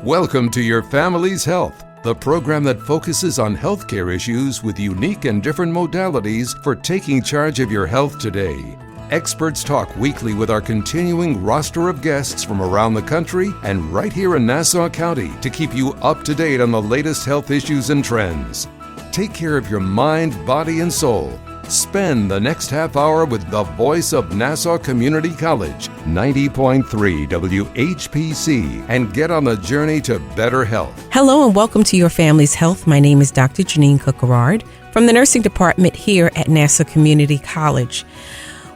Welcome to Your Family's Health, the program that focuses on healthcare issues with unique and different modalities for taking charge of your health today. Experts talk weekly with our continuing roster of guests from around the country and right here in Nassau County to keep you up to date on the latest health issues and trends. Take care of your mind, body, and soul. Spend the next half hour with the voice of Nassau Community College, 90.3 WHPC, and get on the journey to better health. Hello and welcome to Your Family's Health. My name is Dr. Jeanine Cook-Garard from the nursing department here at Nassau Community College.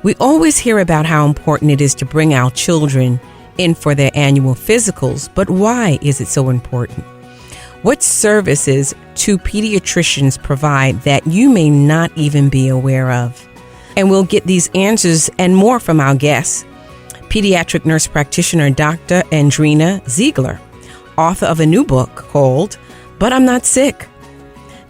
We always hear about how important it is to bring our children in for their annual physicals, but why is it so important? What services do pediatricians provide that you may not even be aware of? And we'll get these answers and more from our guests, pediatric nurse practitioner Dr. Andrena Zeigler, author of a new book called But I'm Not Sick.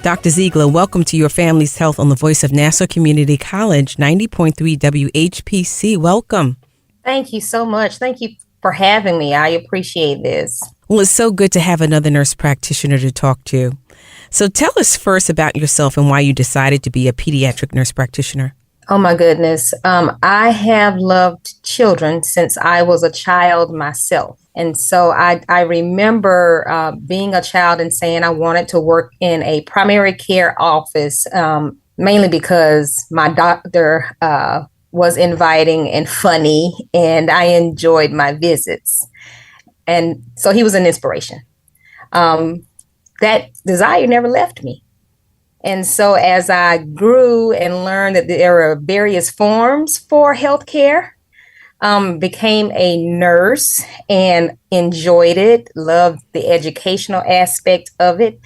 Dr. Zeigler, welcome to Your Family's Health on the voice of Nassau Community College, 90.3 WHPC. Welcome. Thank you so much. Thank you for having me. I appreciate this. Well, it's so good to have another nurse practitioner to talk to. So tell us first about yourself and why you decided to be a pediatric nurse practitioner. Oh, my goodness. I have loved children since I was a child myself. And so I remember being a child and saying I wanted to work in a primary care office, mainly because my doctor was inviting and funny, and I enjoyed my visits. And so he was an inspiration. That desire never left me. And so as I grew and learned that there are various forms for healthcare, became a nurse and enjoyed it, loved the educational aspect of it,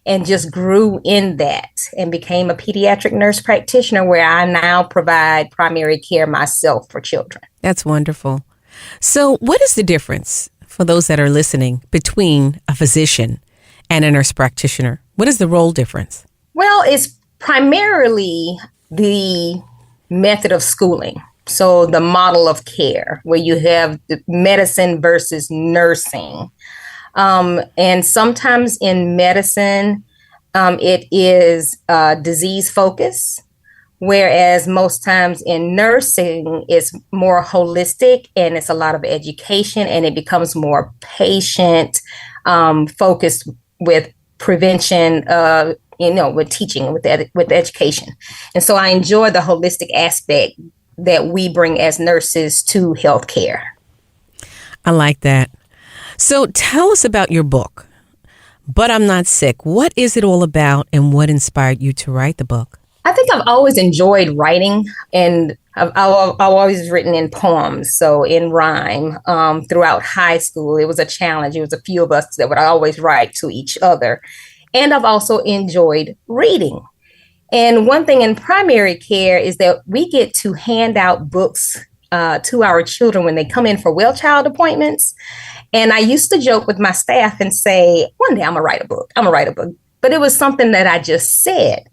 and just grew in that and became a pediatric nurse practitioner where I now provide primary care myself for children. That's wonderful. So what is the difference, for those that are listening, between a physician and a nurse practitioner? What is the role difference? Well, it's primarily the method of schooling. So the model of care where you have the medicine versus nursing. And sometimes in medicine, it is disease focused, whereas most times in nursing, it's more holistic and it's a lot of education and it becomes more patient focused with prevention, with teaching, with education. And so I enjoy the holistic aspect that we bring as nurses to healthcare. I like that. So tell us about your book, But I'm Not Sick. What is it all about and what inspired you to write the book? I think I've always enjoyed writing, and I've always written in poems, so in rhyme. Throughout high school, it was a challenge. It was a few of us that would always write to each other. And I've also enjoyed reading. And one thing in primary care is that we get to hand out books to our children when they come in for well child appointments. And I used to joke with my staff and say, one day I'm going to write a book. I'm going to write a book. But it was something that I just said.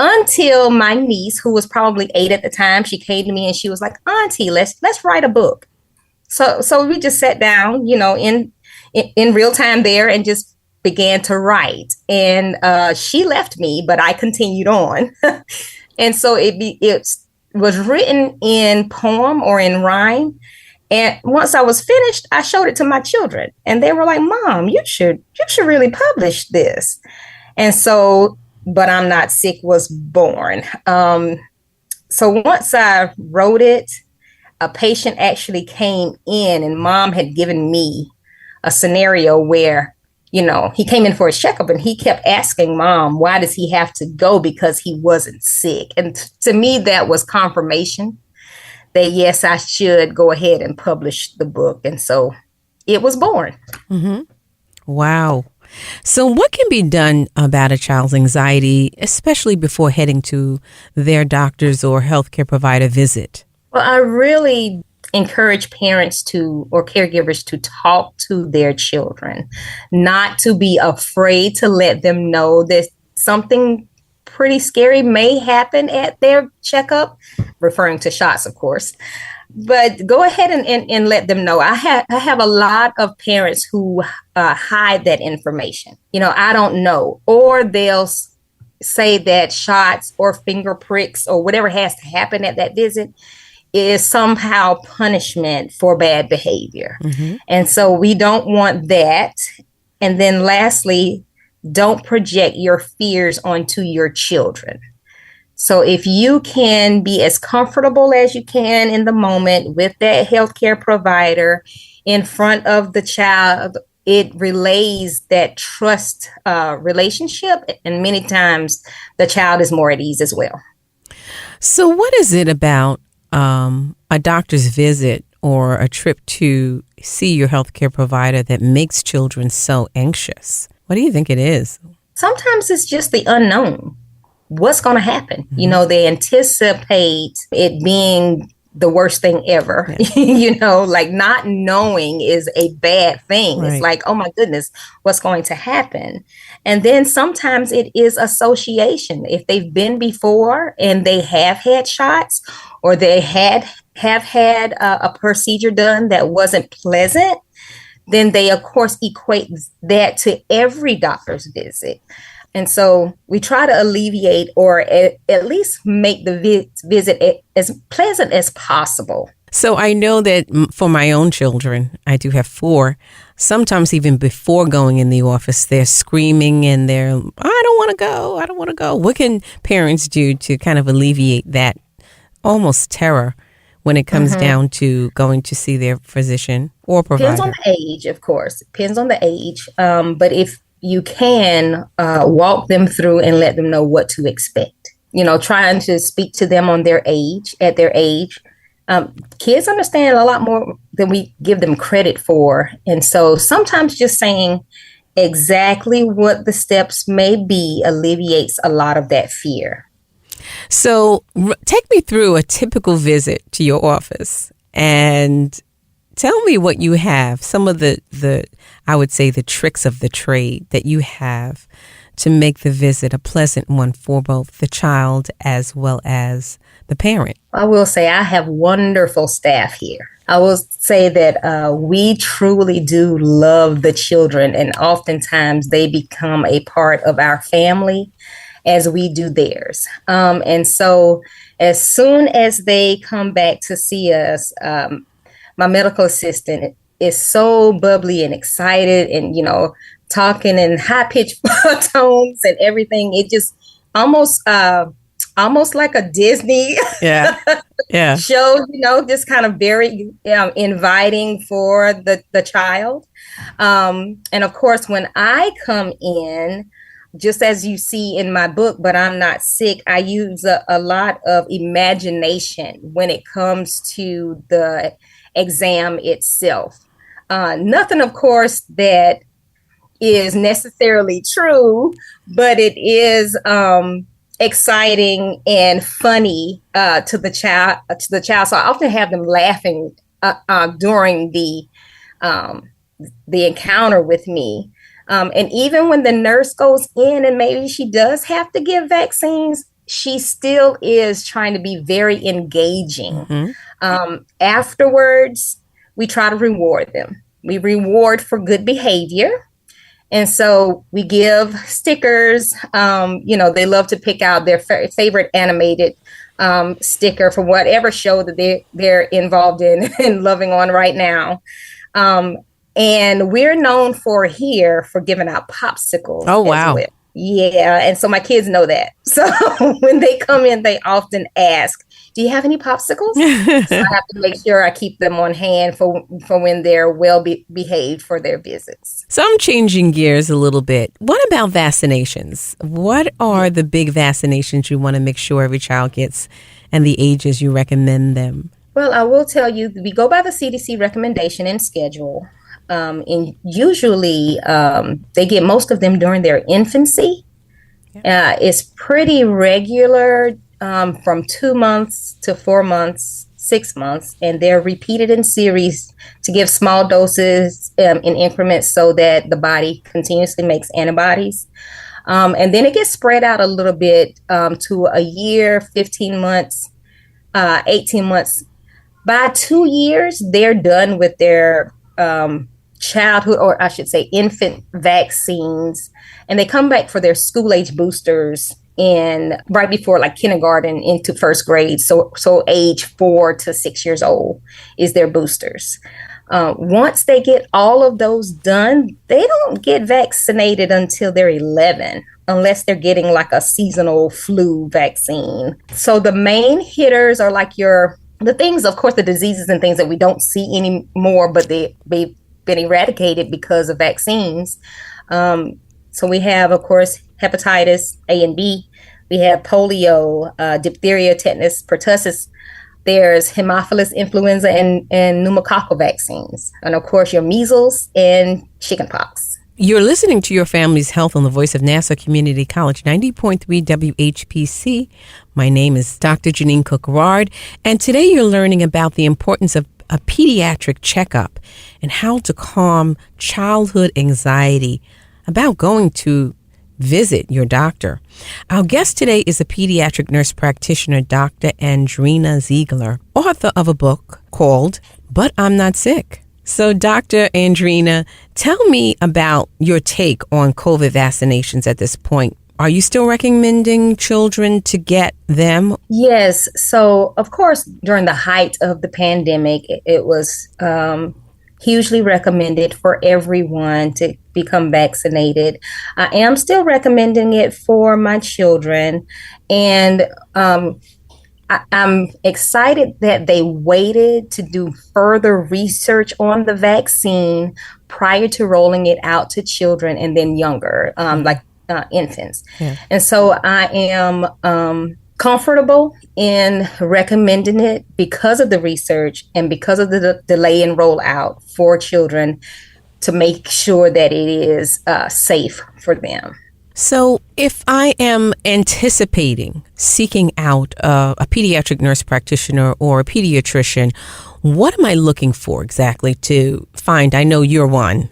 Until my niece, who was probably 8 at the time, she came to me and she was like, Auntie, let's write a book. So we just sat down, in real time there and just began to write. And she left me, but I continued on. And so it was written in poem or in rhyme. And once I was finished, I showed it to my children and they were like, Mom, you should really publish this. And so But I'm Not Sick was born. So once I wrote it, a patient actually came in and Mom had given me a scenario where, he came in for a checkup and he kept asking Mom, why does he have to go? Because he wasn't sick. And to me, that was confirmation that, yes, I should go ahead and publish the book. And so it was born. Mm-hmm. Wow. So what can be done about a child's anxiety, especially before heading to their doctor's or healthcare provider visit? Well, I really encourage parents or caregivers to talk to their children, not to be afraid to let them know that something pretty scary may happen at their checkup, referring to shots, of course. But go ahead and let them know. I have a lot of parents who hide that information. I don't know. Or they'll say that shots or finger pricks or whatever has to happen at that visit is somehow punishment for bad behavior. Mm-hmm. And so we don't want that. And then lastly, don't project your fears onto your children. So if you can be as comfortable as you can in the moment with that healthcare provider in front of the child, it relays that trust relationship. And many times the child is more at ease as well. So what is it about a doctor's visit or a trip to see your healthcare provider that makes children so anxious? What do you think it is? Sometimes it's just the unknown. What's going to happen? Mm-hmm. They anticipate it being the worst thing ever. Yeah. Like not knowing is a bad thing. Right. It's like, oh my goodness, what's going to happen? And then sometimes it is association. If they've been before and they have had shots or they have had a procedure done that wasn't pleasant, then they, of course, equate that to every doctor's visit. And so we try to alleviate or at least make the visit as pleasant as possible. So I know that for my own children, I do have 4. Sometimes even before going in the office, they're screaming and I don't want to go. I don't want to go. What can parents do to kind of alleviate that almost terror when it comes down to going to see their physician or provider? Depends on the age, of course. Depends on the age. But if you can walk them through and let them know what to expect. Trying to speak to them on their age, at their age. Kids understand a lot more than we give them credit for. And so sometimes just saying exactly what the steps may be alleviates a lot of that fear. So take me through a typical visit to your office and tell me what you have, some of the I would say the tricks of the trade that you have to make the visit a pleasant one for both the child as well as the parent. I will say I have wonderful staff here. I will say that we truly do love the children, and oftentimes they become a part of our family as we do theirs. And so as soon as they come back to see us, my medical assistant is so bubbly and excited and, talking in high-pitched tones and everything. It just almost like a Disney show, just kind of very inviting for the child. And of course, when I come in, just as you see in my book, But I'm Not Sick, I use a lot of imagination when it comes to the exam itself. Nothing, of course, that is necessarily true, but it is exciting and funny to the child. So I often have them laughing during the encounter with me. And even when the nurse goes in and maybe she does have to give vaccines, she still is trying to be very engaging. Mm-hmm. Afterwards, we try to reward them. We reward for good behavior. And so we give stickers. They love to pick out their favorite animated sticker from whatever show that they're involved in and loving on right now. And we're known for giving out popsicles. Oh, wow. Well. Yeah. And so my kids know that. So when they come in, they often ask, do you have any popsicles? So I have to make sure I keep them on hand for when they're well behaved for their visits. So I'm changing gears a little bit. What about vaccinations? What are the big vaccinations you want to make sure every child gets and the ages you recommend them? Well, I will tell you, we go by the CDC recommendation and schedule. And usually they get most of them during their infancy. It's pretty regular from 2 months to 4 months, 6 months, and they're repeated in series to give small doses in increments so that the body continuously makes antibodies. And then it gets spread out a little bit to a year, 15 months, 18 months. By 2 years, they're done with their childhood, or I should say infant vaccines, and they come back for their school age boosters in right before like kindergarten into first grade. So age 4 to 6 years old is their boosters. Once they get all of those done, they don't get vaccinated until they're 11, unless they're getting like a seasonal flu vaccine. So the main hitters are like the things, of course, the diseases and things that we don't see anymore, but they've been eradicated because of vaccines. So we have, of course, hepatitis A and B. We have polio, diphtheria, tetanus, pertussis. There's Haemophilus influenza and pneumococcal vaccines. And of course, your measles and chickenpox. You're listening to Your Family's Health on the Voice of Nassau Community College, 90.3 WHPC. My name is Dr. Jeanine Cook-Garard, and today you're learning about the importance of a pediatric checkup and how to calm childhood anxiety about going to visit your doctor. Our guest today is a pediatric nurse practitioner, Dr. Andrena Zeigler, author of a book called But I'm Not Sick. So, Dr. Andrena, tell me about your take on COVID vaccinations at this point. Are you still recommending children to get them? Yes. So, of course, during the height of the pandemic, it was hugely recommended for everyone to become vaccinated. I am still recommending it for my children. And I'm excited that they waited to do further research on the vaccine prior to rolling it out to children and then younger, like infants. Yeah. And so I am comfortable in recommending it because of the research and because of the delay in rollout for children to make sure that it is safe for them. So if I am anticipating seeking out a pediatric nurse practitioner or a pediatrician, what am I looking for exactly to find? I know you're one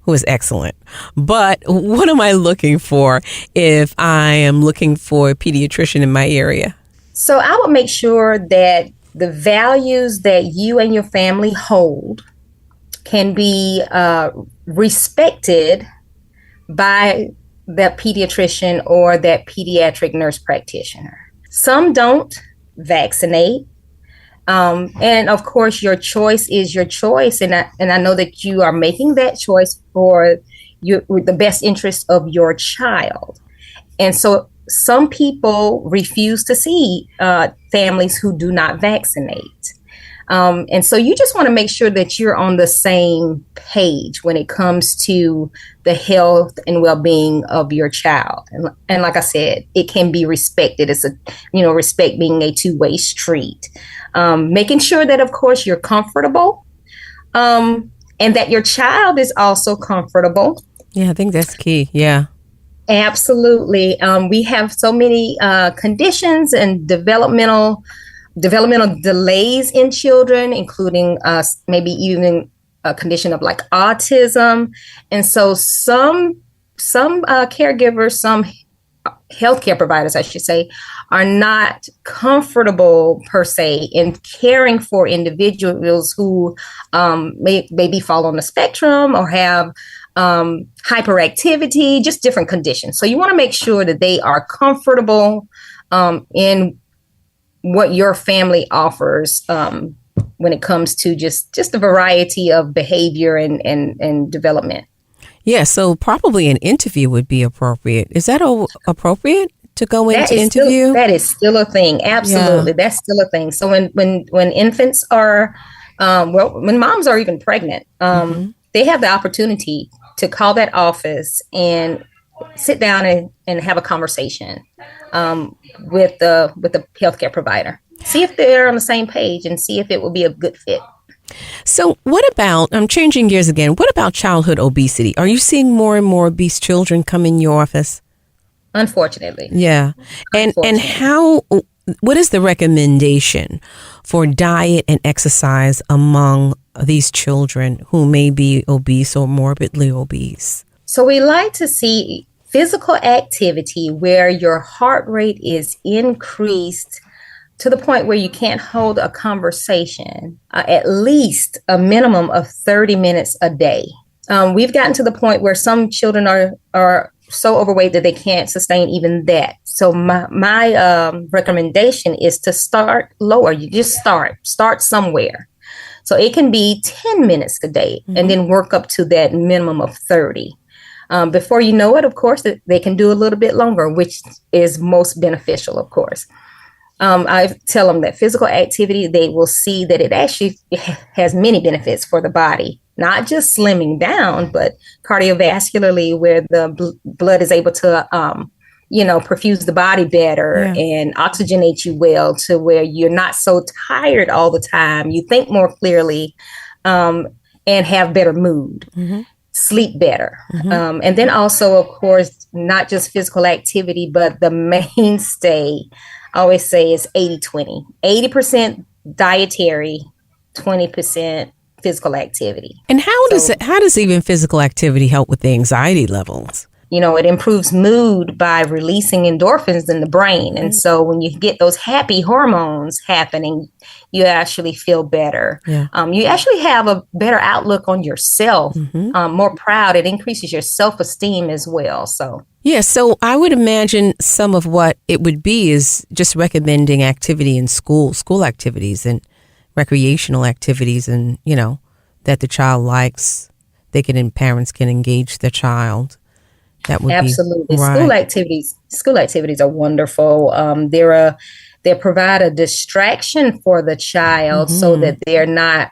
who is excellent, but what am I looking for if I am looking for a pediatrician in my area? So I would make sure that the values that you and your family hold can be respected by that pediatrician or that pediatric nurse practitioner. Some don't vaccinate. And of course, your choice is your choice. And I know that you are making that choice for the best interest of your child. And so some people refuse to see families who do not vaccinate. And so you just want to make sure that you're on the same page when it comes to the health and well-being of your child. And like I said, it can be respected. It's respect being a two-way street. Making sure that, of course, you're comfortable and that your child is also comfortable. Yeah, I think that's key. Yeah. Absolutely. We have so many conditions and developmental delays in children, including maybe even a condition of like autism. And so some caregivers, some healthcare providers, I should say, are not comfortable per se in caring for individuals who maybe fall on the spectrum or have hyperactivity, just different conditions. So you want to make sure that they are comfortable in what your family offers when it comes to just a variety of behavior and development. Yeah, so probably an interview would be appropriate. Is that appropriate to go into interview? That is still a thing. Absolutely. Yeah. That's still a thing. So when infants are, when moms are even pregnant, they have the opportunity to call that office and sit down and have a conversation with the healthcare provider. See if they're on the same page and see if it will be a good fit. So what about, I'm changing gears again, what about childhood obesity? Are you seeing more and more obese children come in your office? Unfortunately. Yeah. And what is the recommendation for diet and exercise among these children who may be obese or morbidly obese? So we like to see physical activity where your heart rate is increased to the point where you can't hold a conversation at least a minimum of 30 minutes a day. We've gotten to the point where some children are so overweight that they can't sustain even that. So my recommendation is to start lower. You just start somewhere. So it can be 10 minutes a day, and then work up to that minimum of 30. Before you know it, of course, they can do a little bit longer, which is most beneficial, of course. I tell them that physical activity, they will see that it actually has many benefits for the body, not just slimming down, but cardiovascularly, where the blood is able to, perfuse the body better and oxygenate you well, to where you're not so tired all the time. You think more clearly and have better mood. Sleep better. And then also, of course, not just physical activity, but the mainstay, I always say, is 80-20. 80% dietary, 20% physical activity. And how does even physical activity help with the anxiety levels? It improves mood by releasing endorphins in the brain. And so when you get those happy hormones happening, you actually feel better. You actually have a better outlook on yourself, more proud. It increases your self-esteem as well. So so I would imagine some of what it would be is just recommending activity in school activities and recreational activities, and, that the child likes. Parents can engage their child. That would absolutely be, right. School activities are wonderful. They provide a distraction for the child so that they're not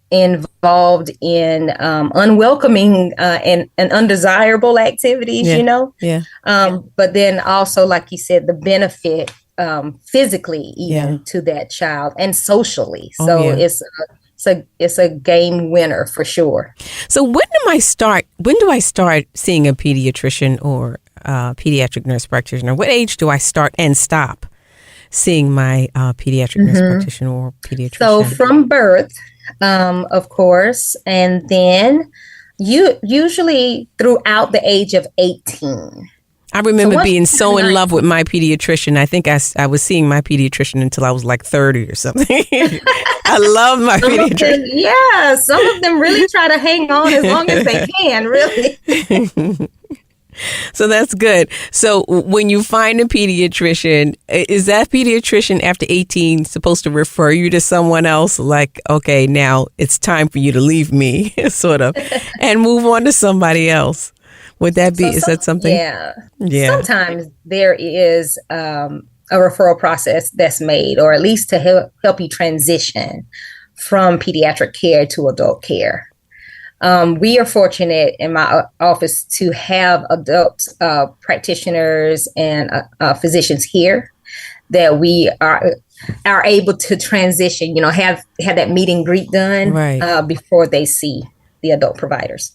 involved in unwelcoming and undesirable activities, but then also, like you said, the benefit physically even to that child, and socially. It's a game winner for sure. So when do I start seeing a pediatrician or pediatric nurse practitioner? What age do I start and stop seeing my pediatric nurse practitioner or pediatrician? So from birth, of course, and then usually throughout the age of 18. I remember being so in love with my pediatrician. I think I was seeing my pediatrician until I was like 30 or something. I love my pediatrician. Some of them really try to hang on as long as they can, really. So that's good. So when you find a pediatrician, is that pediatrician after 18 supposed to refer you to someone else? Like, okay, now it's time for you to leave me, sort of, and move on to somebody else. Would that be, is that something? Yeah. Sometimes there is a referral process that's made, or at least to help you transition from pediatric care to adult care. We are fortunate in my office to have adult practitioners and physicians here that we are able to transition, have that meet and greet done before they see the adult providers.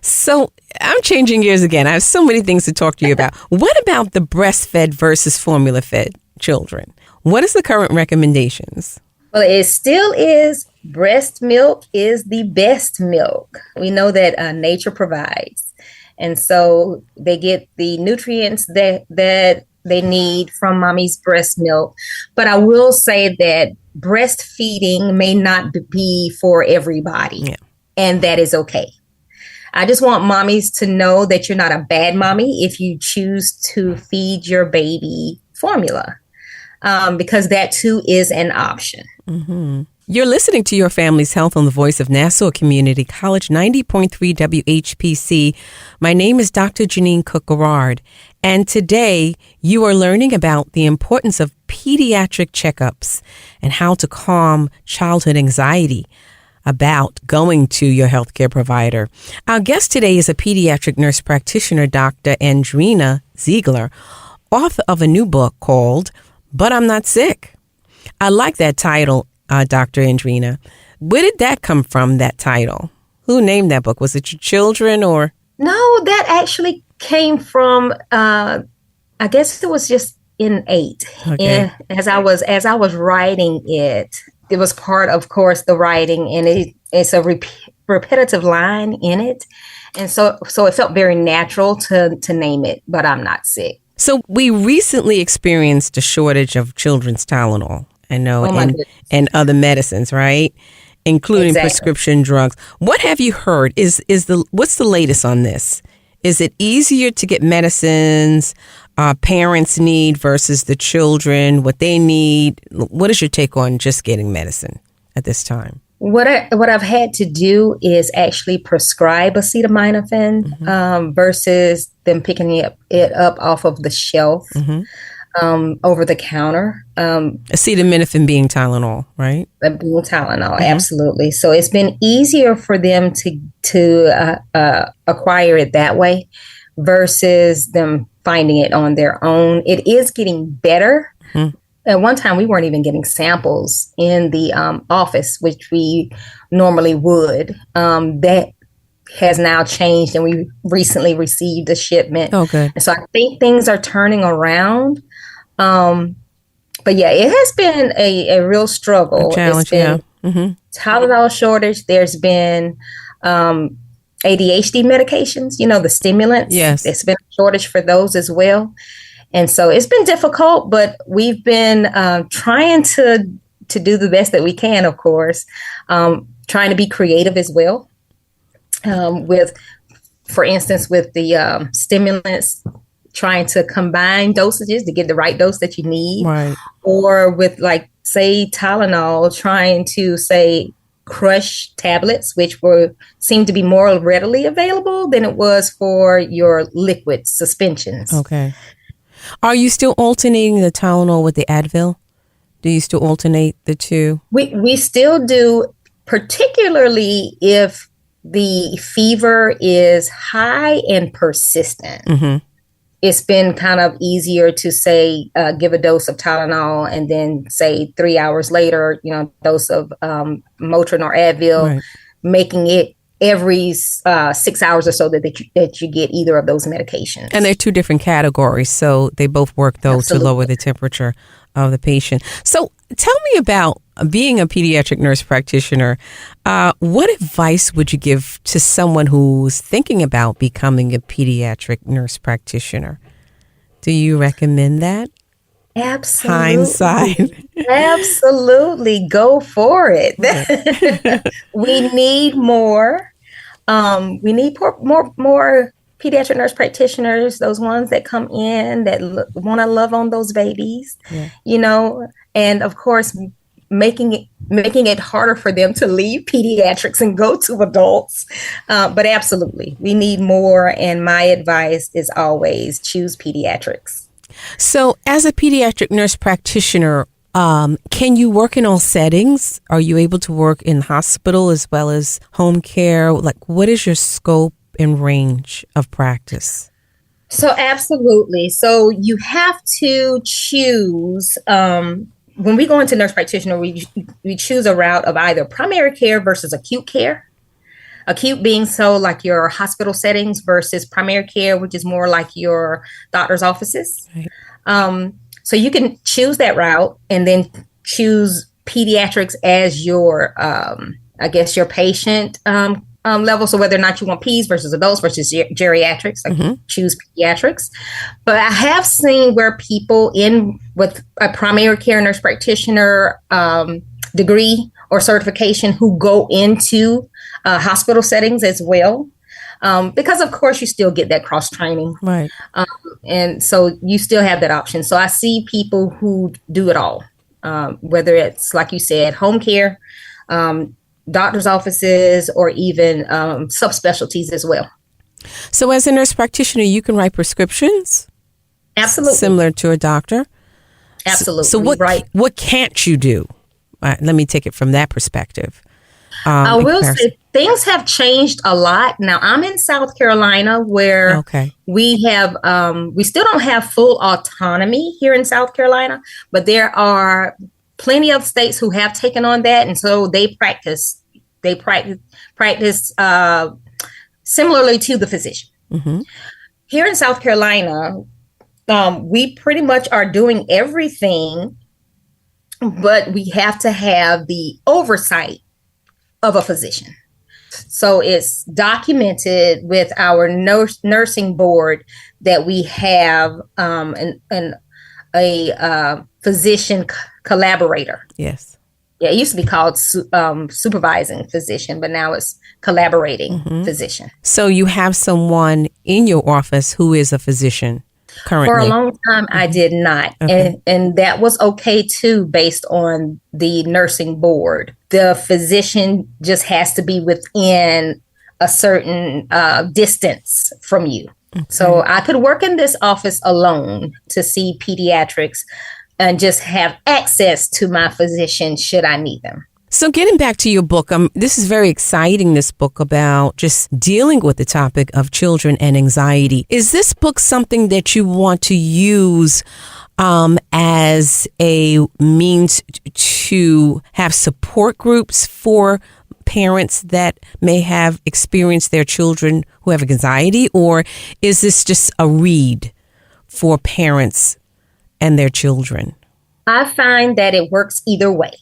So I'm changing gears again. I have so many things to talk to you about. What about the breastfed versus formula-fed children? What is the current recommendations? Well, it still is. Breast milk is the best milk. We know that nature provides. And so they get the nutrients that they need from mommy's breast milk. But I will say that breastfeeding may not be for everybody. And that is okay. I just want mommies to know that you're not a bad mommy if you choose to feed your baby formula, because that too is an option. You're listening to Your Family's Health on the Voice of Nassau Community College, 90.3 WHPC. My name is Dr. Jeanine Cook-Garard, and today you are learning about the importance of pediatric checkups and how to calm childhood anxiety about going to your healthcare provider. Our guest today is a pediatric nurse practitioner, Dr. Andrena Zeigler, author of a new book called But I'm Not Sick. I like that title, Dr. Andrena. Where did that come from, that title? Who named that book? Was it your children or? No, that actually came from, I guess it was just innate. Okay. And as I was writing it was part, of course, the writing, and it's a repetitive line in it. And so it felt very natural to name it, But I'm Not Sick. So we recently experienced a shortage of children's Tylenol, I know, and other medicines, right? Including prescription drugs. What have you heard? What's the latest on this? Is it easier to get medicines parents need versus the children, what they need? What is your take on just getting medicine at this time? What I've had to do is actually prescribe acetaminophen versus them picking it up off of the shelf over the counter. Acetaminophen being Tylenol, right? Being Tylenol, absolutely. So it's been easier for them to acquire it that way versus them finding it on their own. It is getting better. At one time, we weren't even getting samples in the office, which we normally would. That has now changed, and we recently received a shipment. Oh, good. And so I think things are turning around. But yeah, it has been a real struggle. A challenge, Tylenol shortage. There's been ADHD medications, the stimulants. Yes. It's been a shortage for those as well. And so it's been difficult, but we've been trying to do the best that we can, of course, trying to be creative as well. For instance, with the stimulants, trying to combine dosages to get the right dose that you need. Right. Or with, say, Tylenol, trying to, say, crush tablets, which seem to be more readily available than it was for your liquid suspensions. Okay. Are you still alternating the Tylenol with the Advil? Do you still alternate the two? We still do, particularly if the fever is high and persistent. It's been kind of easier to say, give a dose of Tylenol and then say 3 hours later, dose of Motrin or Advil, making it every 6 hours or so that you get either of those medications. And they're two different categories, so they both work, though, to lower the temperature of the patient. So tell me about being a pediatric nurse practitioner. What advice would you give to someone who's thinking about becoming a pediatric nurse practitioner? Do you recommend that? Absolutely. Hindsight. Absolutely. Go for it. We need more. We need more pediatric nurse practitioners, those ones that come in that want to love on those babies, and of course, making it harder for them to leave pediatrics and go to adults. But absolutely, we need more. And my advice is always choose pediatrics. So as a pediatric nurse practitioner, can you work in all settings? Are you able to work in hospital as well as home care? What is your scope and range of practice? So absolutely. So you have to choose. When we go into nurse practitioner, we choose a route of either primary care versus acute care. Acute being like your hospital settings versus primary care, which is more like your doctor's offices. Right. So you can choose that route and then choose pediatrics as your, your patient level. So whether or not you want peds versus adults versus geriatrics, choose pediatrics. But I have seen where people with a primary care nurse practitioner degree or certification who go into hospital settings as well. Because of course you still get that cross training. Right. And so you still have that option. So I see people who do it all, whether it's, like you said, home care, doctor's offices, or even subspecialties as well. So as a nurse practitioner, you can write prescriptions? Absolutely. Similar to a doctor? Absolutely. So what can't you do? Let me take it from that perspective. I will say things have changed a lot. Now I'm in South Carolina where we have, we still don't have full autonomy here in South Carolina, but there are plenty of states who have taken on that. And so they practice similarly to the physician. Here in South Carolina, we pretty much are doing everything, but we have to have the oversight of a physician. So it's documented with our nursing board that we have a physician collaborator. Yes. Yeah, it used to be called supervising physician, but now it's collaborating physician. So you have someone in your office who is a physician currently? For a long time, I did not. Okay. And that was okay, too, based on the nursing board. The physician just has to be within a certain distance from you. Okay. So I could work in this office alone to see pediatrics and just have access to my physician should I need them. So getting back to your book, this is very exciting, this book about just dealing with the topic of children and anxiety. Is this book something that you want to use as a means to have support groups for parents that may have experienced their children who have anxiety? Or is this just a read for parents and their children? I find that it works either way.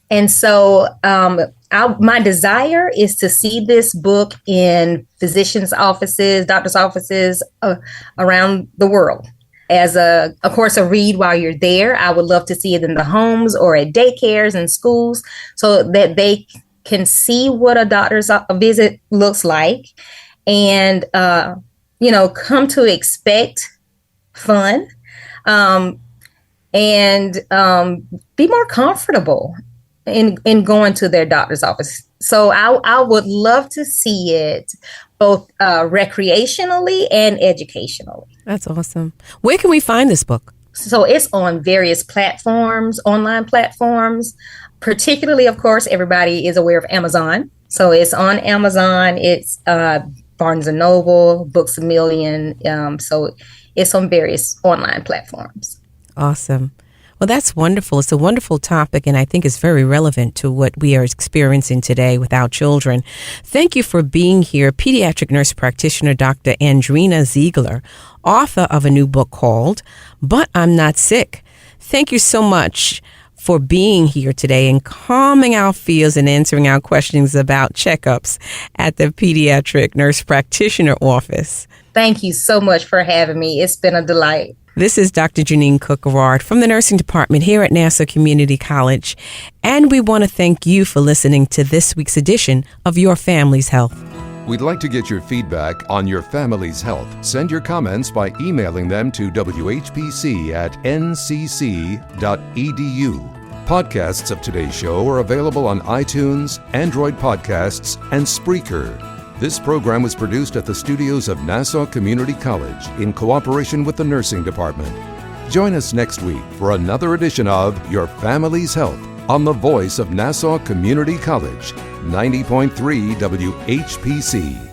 And so my desire is to see this book in physicians' offices, doctors' offices around the world. As of course, a read while you're there. I would love to see it in the homes or at daycares and schools so that they can see what a doctor's visit looks like and, come to expect fun and be more comfortable in going to their doctor's office. So I would love to see it both recreationally and educationally. That's awesome. Where can we find this book? So it's on various platforms, online platforms. Particularly, of course, everybody is aware of Amazon. So it's on Amazon. It's Barnes & Noble, Books A Million. So it's on various online platforms. Awesome. Well, that's wonderful. It's a wonderful topic, and I think it's very relevant to what we are experiencing today with our children. Thank you for being here, pediatric nurse practitioner Dr. Andrena Zeigler, author of a new book called But I'm Not Sick. Thank you so much for being here today and calming our fears and answering our questions about checkups at the pediatric nurse practitioner office. Thank you so much for having me. It's been a delight. This is Dr. Jeanine Cook-Garard from the nursing department here at Nassau Community College, and we want to thank you for listening to this week's edition of Your Family's Health. We'd like to get your feedback on your family's health. Send your comments by emailing them to whpc@ncc.edu. Podcasts of today's show are available on iTunes, Android Podcasts, and Spreaker. This program was produced at the studios of Nassau Community College in cooperation with the nursing department. Join us next week for another edition of Your Family's Health on the voice of Nassau Community College, 90.3 WHPC.